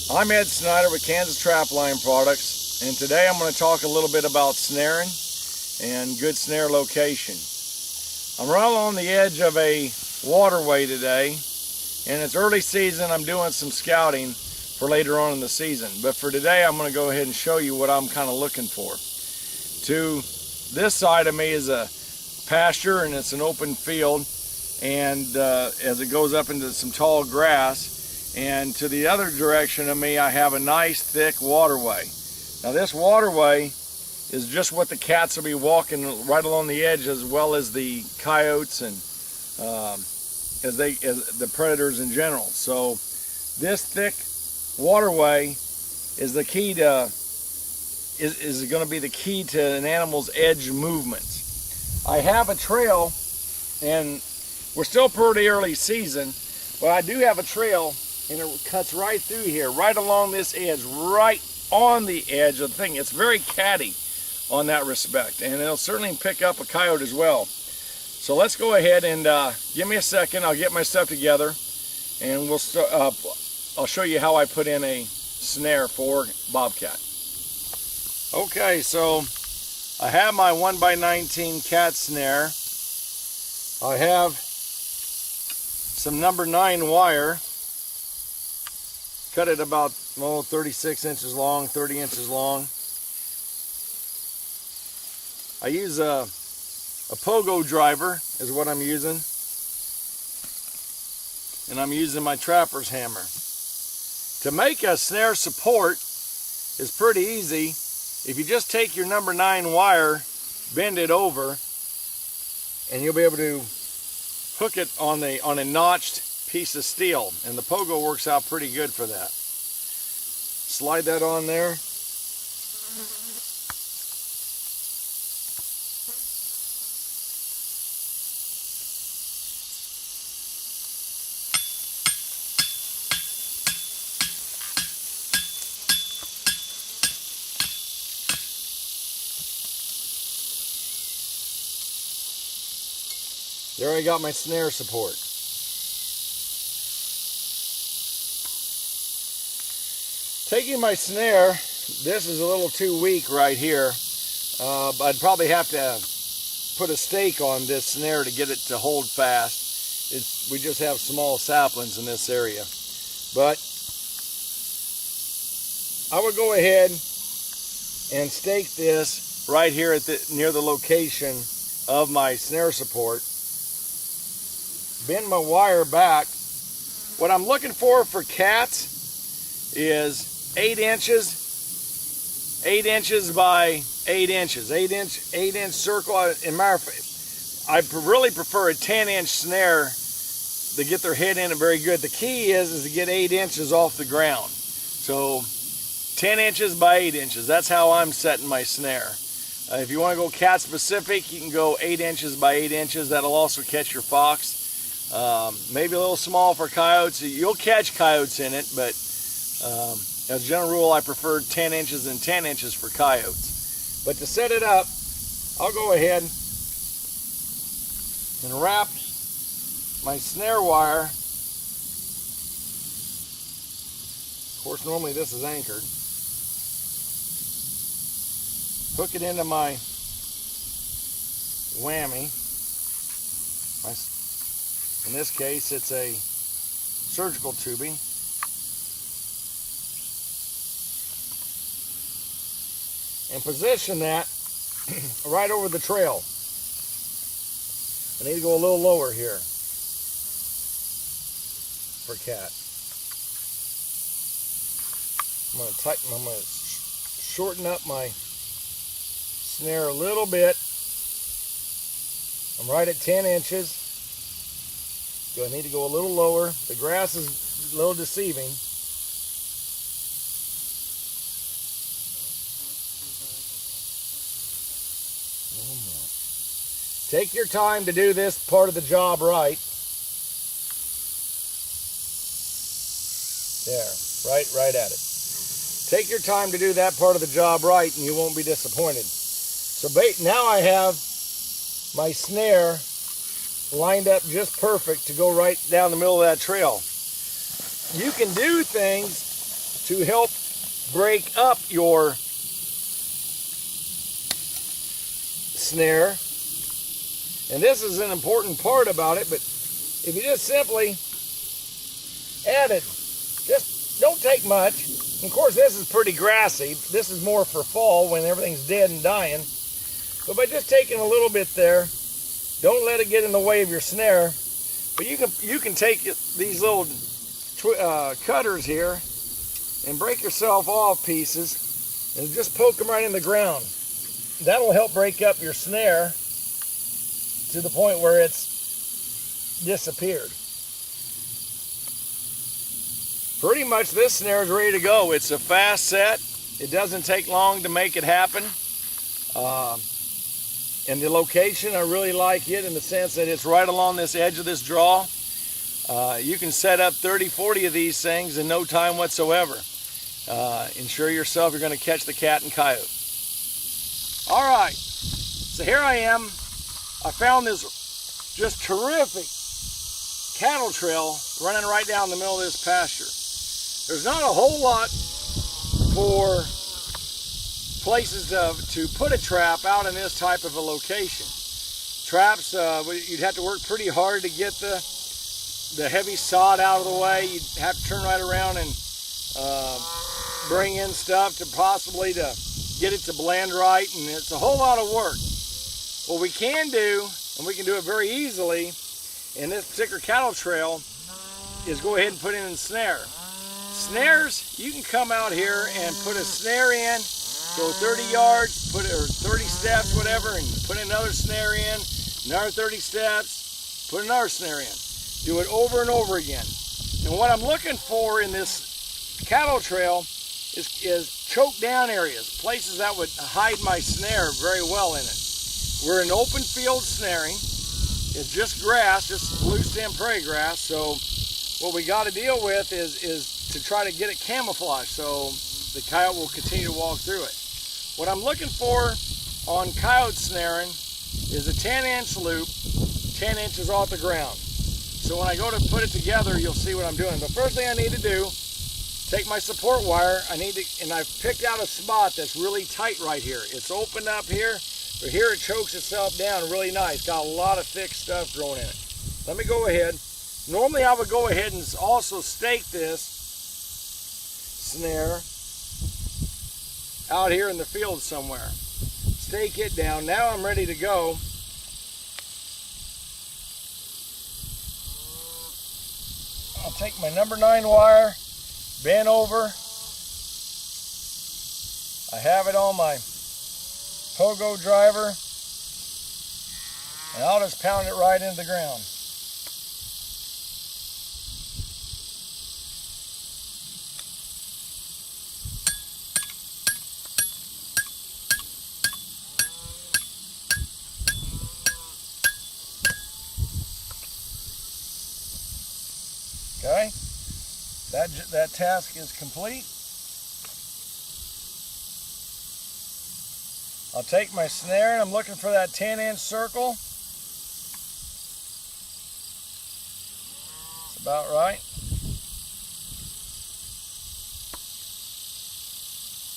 I'm Ed Snyder with Kansas Trapline Products, and today I'm going to talk a little bit about snaring and good snare location. I'm right along the edge of a waterway today, and it's early season. I'm doing some scouting for later on in the season, but for today I'm going to go ahead and show you what I'm kind of looking for. To this side of me is a pasture, and it's an open field, and as it goes up into some tall grass. And to the other direction of me, I have a nice thick waterway. Now this waterway is just what the cats will be walking right along the edge, as well as the coyotes and as the predators in general. So this thick waterway is the key to is going to be the key to an animal's edge movement. I have a trail, and we're still pretty early season, but I do have a trail. And it cuts right through here, right along this edge, right on the edge of the thing. It's very catty on that respect, and it'll certainly pick up a coyote as well. So let's go ahead and give me a second. I'll get my stuff together, and I'll show you how I put in a snare for Bobcat. Okay, so I have my 1x19 cat snare. I have some number 9 wire. Cut it about 36 inches long, 30 inches long. I use a pogo driver is what I'm using, and I'm using my trapper's hammer. To make a snare support is pretty easy. If you just take your number 9 wire, bend it over, and you'll be able to hook it on a notched piece of steel, and the pogo works out pretty good for that. Slide that on there. There I got my snare support. Taking my snare, this is a little too weak right here. I'd probably have to put a stake on this snare to get it to hold fast. We just have small saplings in this area. But I would go ahead and stake this right here at near the location of my snare support. Bend my wire back. What I'm looking for cats is 8 inches by 8 inches, 8 inch circle. I really prefer a 10-inch snare to get their head in it very good. The key is to get 8 inches off the ground. So 10 inches by 8 inches, that's how I'm setting my snare. If you want to go cat specific, you can go 8 inches by 8 inches. That'll also catch your fox. Maybe a little small for coyotes. You'll catch coyotes in it, but as a general rule, I prefer 10 inches and 10 inches for coyotes. But to set it up, I'll go ahead and wrap my snare wire. Of course, normally this is anchored. Hook it into my whammy. In this case, it's a surgical tubing. And position that right over the trail. I need to go a little lower here for cat. I'm going to shorten up my snare a little bit. I'm right at 10 inches. So I need to go a little lower. The grass is a little deceiving. Take your time to do this part of the job right. There, right at it. Take your time to do that part of the job right, and you won't be disappointed. So now I have my snare lined up just perfect to go right down the middle of that trail. You can do things to help break up your snare. And this is an important part about it, but if you just simply add it, just don't take much. Of course, this is pretty grassy. This is more for fall when everything's dead and dying. But by just taking a little bit there, don't let it get in the way of your snare. But you can take these little cutters here and break yourself off pieces and just poke them right in the ground. That'll help break up your snare to the point where it's disappeared. Pretty much this snare is ready to go. It's a fast set. It doesn't take long to make it happen. And the location, I really like it in the sense that it's right along this edge of this draw. You can set up 30, 40 of these things in no time whatsoever. Ensure yourself you're going to catch the cat and coyote. All right, so here I am. I found this just terrific cattle trail running right down the middle of this pasture. There's not a whole lot for places to put a trap out in this type of a location. Traps, you'd have to work pretty hard to get the heavy sod out of the way. You'd have to turn right around and bring in stuff to possibly to get it to blend right, and it's a whole lot of work. What we can do, and we can do it very easily in this particular cattle trail, is go ahead and put in a snare. Snares, you can come out here and put a snare in, go 30 yards, or 30 steps, whatever, and put another snare in, another 30 steps, put another snare in. Do it over and over again. And what I'm looking for in this cattle trail is choke down areas, places that would hide my snare very well in it. We're in open field snaring. It's just grass, just loose stem prairie grass. So what we got to deal with is to try to get it camouflaged so the coyote will continue to walk through it. What I'm looking for on coyote snaring is a 10-inch loop, 10 inches off the ground. So when I go to put it together, you'll see what I'm doing. The first thing I need to do, take my support wire, and I've picked out a spot that's really tight right here. It's opened up here, but here it chokes itself down really nice. Got a lot of thick stuff growing in it. Let me go ahead. Normally I would go ahead and also stake this snare out here in the field somewhere. Stake it down. Now I'm ready to go. I'll take my number 9 wire, bend over. I have it on my pogo driver, and I'll just pound it right into the ground. Okay, that task is complete. I'll take my snare, and I'm looking for that 10-inch circle. It's about right.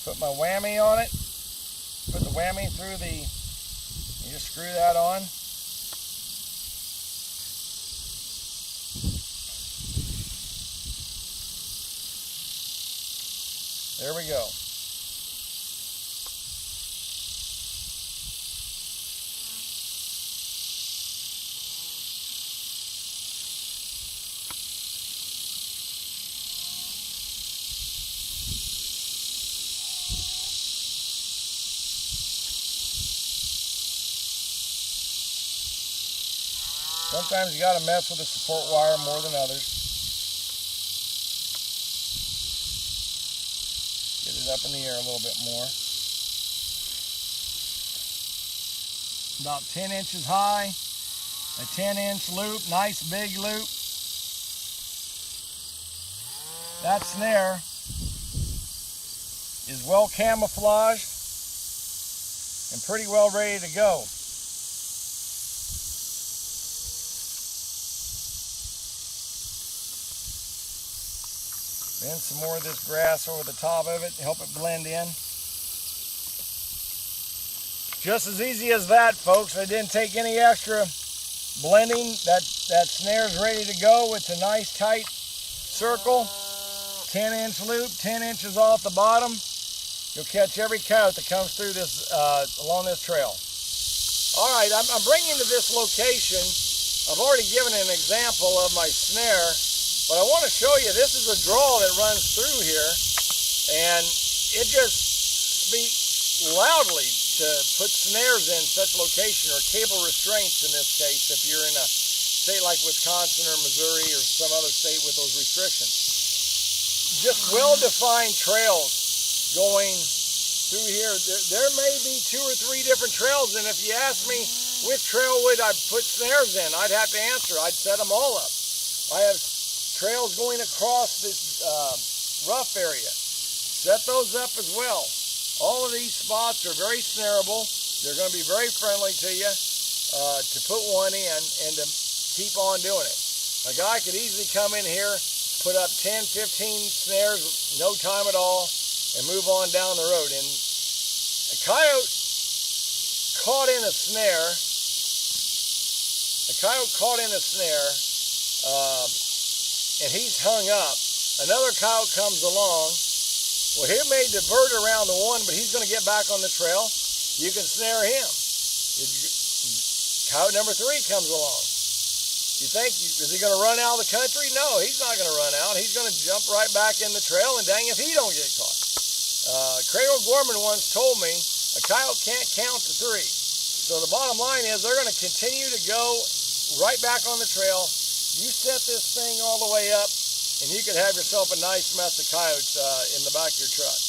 Put my whammy on it. Put the whammy through you just screw that on. There we go. Sometimes you got to mess with the support wire more than others. Get it up in the air a little bit more. About 10 inches high, a 10-inch loop, nice big loop. That snare is well camouflaged and pretty well ready to go. Then some more of this grass over the top of it to help it blend in. Just as easy as that, folks. I didn't take any extra blending. That snare's ready to go. It's a nice tight circle, 10-inch loop, 10 inches off the bottom. You'll catch every coyote that comes through this along this trail. All right, I'm bringing you to this location. I've already given an example of my snare, but I want to show you this is a draw that runs through here, and it just speaks loudly to put snares in such location, or cable restraints in this case, if you're in a state like Wisconsin or Missouri or some other state with those restrictions. Just well-defined trails going through here. There may be 2 or 3 different trails, and if you ask me which trail would I put snares in, I'd have to answer. I'd set them all up. I have trails going across this rough area. Set those up as well. All of these spots are very snareable. They're going to be very friendly to you to put one in and to keep on doing it. A guy could easily come in here, put up 10, 15 snares, no time at all, and move on down the road. And a coyote caught in a snare, and he's hung up. Another coyote comes along. Well, he may divert around the one, but he's going to get back on the trail. You can snare him. Coyote number 3 comes along. You think, is he going to run out of the country? No, he's not going to run out. He's going to jump right back in the trail, and dang if he don't get caught. Cradle Gorman once told me a coyote can't count to 3. So the bottom line is they're going to continue to go right back on the trail. You set this thing all the way up, and you could have yourself a nice mess of coyotes in the back of your truck.